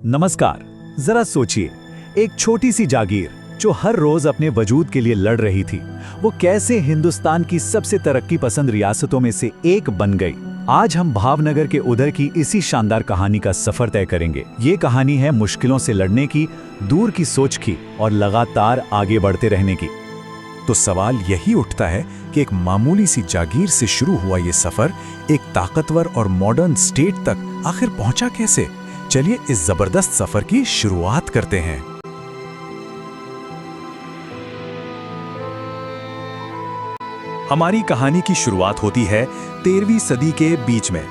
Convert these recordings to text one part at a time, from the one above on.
नमस्कार। जरा सोचिए, एक छोटी सी जागीर जो हर रोज अपने वजूद के लिए लड़ रही थी, वो कैसे हिंदुस्तान की सबसे तरक्की पसंद रियासतों में से एक बन गई। आज हम भावनगर के उधर की इसी शानदार कहानी का सफर तय करेंगे। ये कहानी है मुश्किलों से लड़ने की, दूर की सोच की और लगातार आगे बढ़ते रहने की। तो सवाल यही उठता है कि एक मामूली सी जागीर से शुरू हुआ ये सफर एक ताकतवर और मॉडर्न स्टेट तक आखिर पहुंचा कैसे? चलिए इस जबरदस्त सफर की शुरुआत करते हैं। हमारी कहानी की शुरुआत होती है 13वीं सदी के बीच में।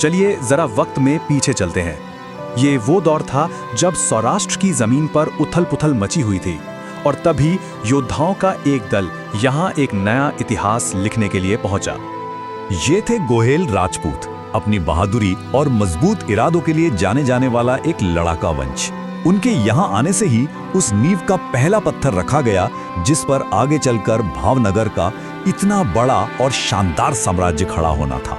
चलिए जरा वक्त में पीछे चलते हैं। ये वो दौर था जब सौराष्ट्र की जमीन पर उथल-पुथल मची हुई थी और तभी योद्धाओं का एक दल यहाँ एक नया इतिहास लिखने के लिए पहुंचा। ये थे गोहेल राजपूत, अपनी बहादुरी और मजबूत इरादों के लिए जाने जाने वाला एक लड़ाका वंश। उनके यहाँ आने से ही उस नींव का पहला पत्थर रखा गया जिस पर आगे चलकर भावनगर का इतना बड़ा और शानदार साम्राज्य खड़ा होना था।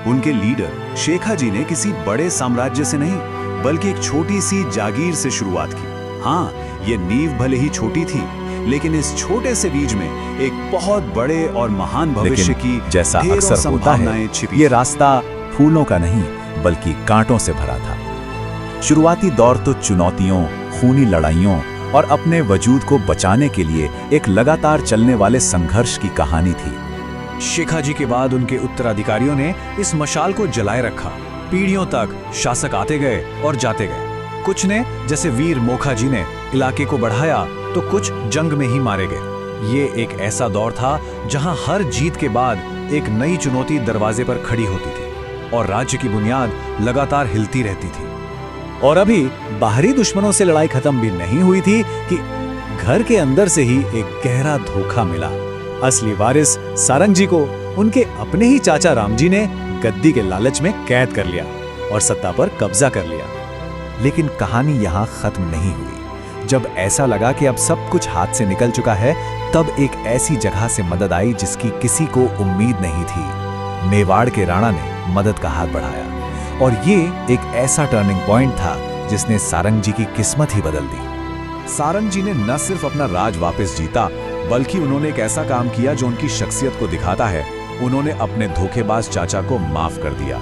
उनके लीडर शेखाजी ने किसी बड़े साम्राज्य से नहीं बल्कि एक छोटी सी जागीर से शुरुआत की। हाँ, ये नींव भले ही छोटी थी, लेकिन इस छोटे से बीज में एक बहुत बड़े और महान भविष्य की जैसा अक्सर होता है, ये रास्ता फूलों का नहीं बल्कि कांटों से भरा था। शुरुआती दौर तो चुनौतियों, खूनी लड़ाइयों और अपने वजूद को बचाने के लिए एक लगातार चलने वाले संघर्ष की कहानी थी। शेखाजी के बाद उनके उत्तराधिकारियों ने इस मशाल को जलाए रखा। पीढ़ियों तक शासक आते गए और जाते गए। कुछ ने, जैसे वीर मोखाजी ने, इलाके को बढ़ाया तो कुछ जंग में ही मारे गए। ये एक ऐसा दौर था जहां हर जीत के बाद एक नई चुनौती दरवाजे पर खड़ी होती थी और राज्य की बुनियाद लगातार हिलती रहती थी। और अभी बाहरी दुश्मनों से लड़ाई खत्म भी नहीं हुई थी कि घर के अंदर से ही एक गहरा धोखा मिला। असली वारिस सारंग जी को उनके अपने ही चाचा राम जी ने गद्दी के लालच में कैद कर लिया और सत्ता पर कब्जा कर लिया। लेकिन कहानी यहाँ खत्म नहीं हुई। जब ऐसा लगा कि अब सब कुछ हाथ से निकल चुका है, तब एक ऐसी जगह से मदद आई जिसकी किसी को उम्मीद नहीं थी। मेवाड़ के राणा ने मदद का हाथ बढ़ाया और ये एक ऐसा टर्निंग पॉइंट था जिसने सारंग जी की किस्मत ही बदल दी। सारंग जी ने न सिर्फ अपना राज वापस जीता, बल्कि उन्होंने एक ऐसा काम किया जो उनकी शख्सियत को दिखाता है। उन्होंने अपने धोखेबाज चाचा को माफ कर दिया।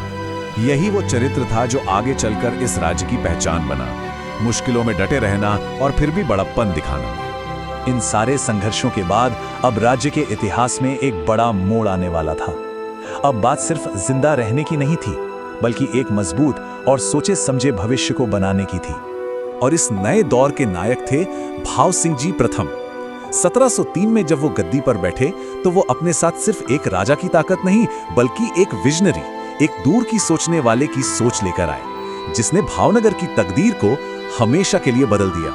यही वो चरित्र था जो आगे चलकर इस राज्य की पहचान बना। मुश्किलों में डटे रहना और फिर भी बड़प्पन दिखाना। इन सारे संघर्षों के बाद अब राज्य के इतिहास में एक बड़ा मोड़ आने वाला था। अब बात सिर्फ जिंदा रहने की नहीं थी, बल्कि एक मजबूत और सोचे समझे भविष्य को बनाने की थी। और इस नए दौर के नायक थे भाव सिंह जी प्रथम। 1703 में जब वो गद्दी पर बैठे तो वो अपने साथ सिर्फ एक राजा की ताकत नहीं बल्कि एक विजनरी, एक दूर की सोचने वाले की सोच लेकर आए, जिसने भावनगर की तकदीर को हमेशा के लिए बदल दिया।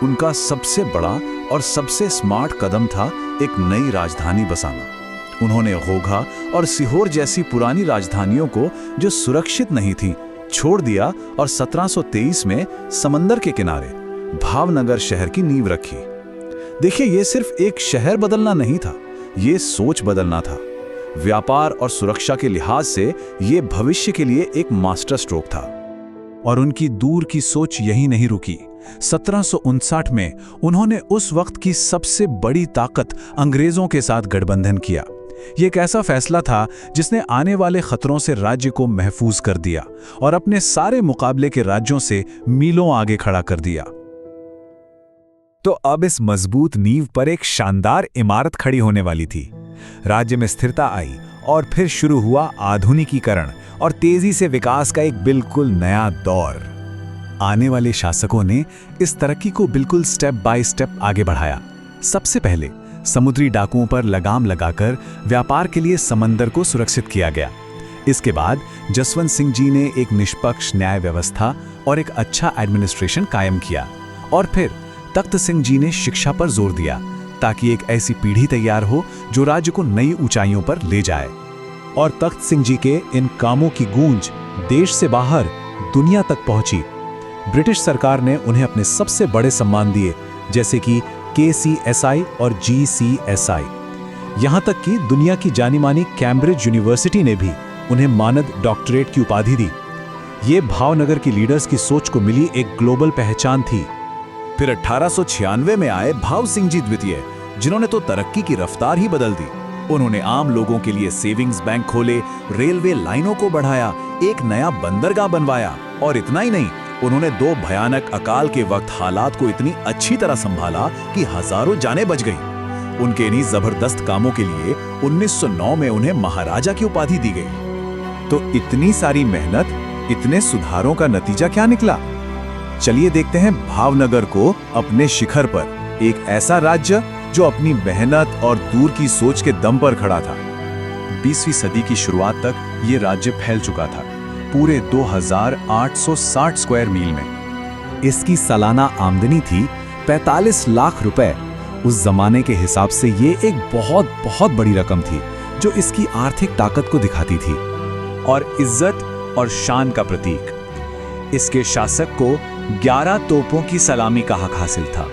उनका सबसे बड़ा और सबसे स्मार्ट कदम था एक नई राजधानी बसाना। उन्होंने घोघा और सीहोर जैसी पुरानी राजधानियों को जो सुरक्षित नहीं थी छोड़ दिया और 1723 में समंदर के किनारे भावनगर शहर की नींव रखी। देखिए, ये सिर्फ एक शहर बदलना नहीं था, ये सोच बदलना था। व्यापार और सुरक्षा के लिहाज से ये भविष्य के लिए एक मास्टर स्ट्रोक था। और उनकी दूर की सोच यही नहीं रुकी। 1759 में उन्होंने उस वक्त की सबसे बड़ी ताकत अंग्रेजों के साथ गठबंधन किया। ये एक ऐसा फैसला था जिसने आने वाले खतरों से राज्य को महफूज कर दिया और अपने सारे मुकाबले के राज्यों से मीलों आगे खड़ा कर दिया। तो अब इस मजबूत नींव पर एक शानदार इमारत खड़ी होने वाली थी। राज्य में स्थिरता आई और फिर शुरू हुआ आधुनिकीकरण और तेजी से विकास का एक बिल्कुल नया दौर। आने वाले शासकों ने इस तरक्की को बिल्कुल स्टेप बाय स्टेप आगे बढ़ाया। सबसे पहले समुद्री डाकुओं पर लगाम लगाकर व्यापार के लिए समंदर को सुरक्षित किया गया। इसके बाद जसवंत सिंह जी ने एक निष्पक्ष न्याय व्यवस्था और एक अच्छा एडमिनिस्ट्रेशन कायम किया। और फिर तख्त सिंह जी ने शिक्षा पर जोर दिया ताकि एक ऐसी पीढ़ी तैयार हो जो राज्य को नई ऊंचाइयों पर ले जाए। और तख्त सिंह जी के इन कामों की गूंज देश से बाहर दुनिया तक पहुंची। ब्रिटिश सरकार ने उन्हें अपने सबसे बड़े सम्मान दिए, जैसे कि KCSI और GCSI। यहाँ तक कि दुनिया की जानी मानी कैम्ब्रिज यूनिवर्सिटी ने भी उन्हें मानद डॉक्टरेट की उपाधि दी। ये भावनगर की लीडर्स की सोच को मिली एक ग्लोबल पहचान थी। फिर 1896 में आए भाव सिंह जी द्वितीय, जिन्होंने तो तरक्की की रफ्तार ही बदल दी। उन्होंने आम लोगों के लिए सेविंग्स बैंक खोले, रेलवे लाइनों को बढ़ाया, एक नया बंदरगाह बनवाया और इतना ही नहीं, उन्होंने 2 भयानक अकाल के वक्त हालात को इतनी अच्छी तरह संभाला कि हजारों जानें बच गईं। उनके इन्हीं जबरदस्त कामों के लिए 1909 में उन्हें महाराजा की उपाधि दी गई। तो इतनी सारी मेहनत, इतने सुधारों का नतीजा क्या निकला? चलिए देखते हैं भावनगर को अपने शिखर पर, एक ऐसा राज्य जो अपनी मेहनत और दूर की सोच के दम पर खड़ा था। 20वीं सदी की शुरुआत तक ये राज्य फैल चुका था, पूरे 2860 स्क्वायर मील में। इसकी सालाना आमदनी थी 45 लाख रुपए। उस जमाने के हिसाब से ये एक बहुत बहुत बड़ी रकम थी, जो इसकी आर्थिक ताकत को दिखाती थी और इज्जत और शान का प्रतीक। इसके शासक को 11 तोपों की सलामी का हक हासिल था,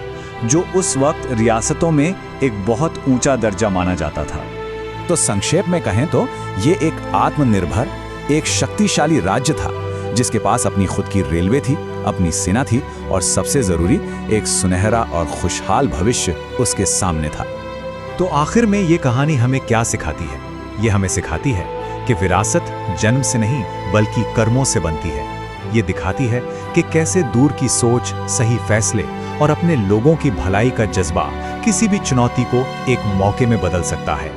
जो उस वक्त रियासतों में एक बहुत ऊंचा दर्जा माना जाता था। तो संक्षेप में कहें तो ये एक आत्मनिर्भर, एक शक्तिशाली राज्य था, जिसके पास अपनी खुद की रेलवे थी, अपनी सेना थी और सबसे जरूरी एक सुनहरा और खुशहाल भविष्य उसके सामने था। तो आखिर में ये कहानी हमें क्या सिखाती है? ये हमें सिखाती है कि विरासत जन्म से नहीं बल्कि कर्मों से बनती है। ये दिखाती है कि कैसे दूर की सोच, सही फैसले और अपने लोगों की भलाई का जज्बा किसी भी चुनौती को एक मौके में बदल सकता है।